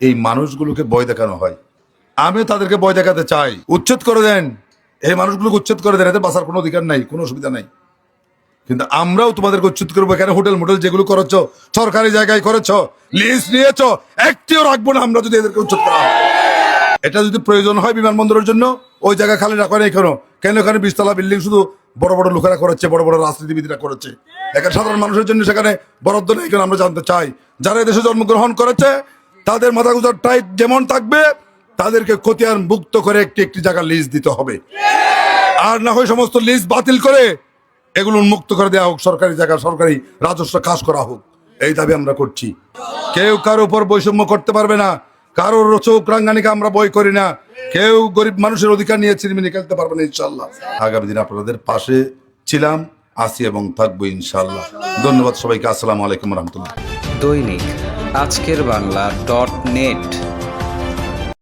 এই মানুষগুলোকে ভয় দেখানো হয়। আমিও তাদেরকে ভয় দেখাতে চাই, উচ্ছেদ করে দেন, এই মানুষগুলোকে উচ্ছেদ করে দেন, এতে বাঁচার কোনো অধিকার নাই, কোনো অসুবিধা নাই। কিন্তু আমরাও তোমাদেরকে উচ্ছেদ করবো। এখানে হোটেল মোটেল যেগুলো করেছ, সরকারি জায়গায় করেছ, লিস্ট নিয়েছ, একটিও রাখবো না আমরা যদি এদেরকে উচ্ছেদ করা হয়। এটা যদি প্রয়োজন হয় বিমানবন্দরের জন্য, ওই জায়গা খালি রাখা নেই কেন এখানে 20 তলা বিল্ডিং শুধু বড় বড় লোকেরা করেছে, বড় বড় রাজনীতিবিদরা করেছে। এখানে সাধারণ মানুষের জন্য সেখানে বরাদ্দ নেই কেন? আমরা জানতে চাই। যারা এদেশে জন্মগ্রহণ করেছে তাদের মাথা গুজার টাইট যেমন থাকবে, তাদেরকে খতিয়ান মুক্ত করে একটি একটি জায়গা লিস্ট দিতে হবে। আর না হয় সমস্ত লিস্ট বাতিল করে এগুলো উন্মুক্ত করে দেওয়া হোক, সরকারি জায়গা সরকারি রাজস্ব কাজ করা হোক। এই দাবি আমরা করছি। কেউ কারো উপর বৈষম্য করতে পারবে না, কারোর চোখ রাঙ্গানিকে আমরা বই করি না, কেউ গরিব মানুষের অধিকার নিয়ে চিরমিনি খেলতে পারবে না ইনশাল্লাহ। আগামী দিন আপনাদের পাশে ছিলাম, আছি এবং থাকবো ইনশাল্লাহ। ধন্যবাদ সবাইকে। আসসালামু আলাইকুম রহমতুল্লাহ। দৈনিক আজকের বাংলা .net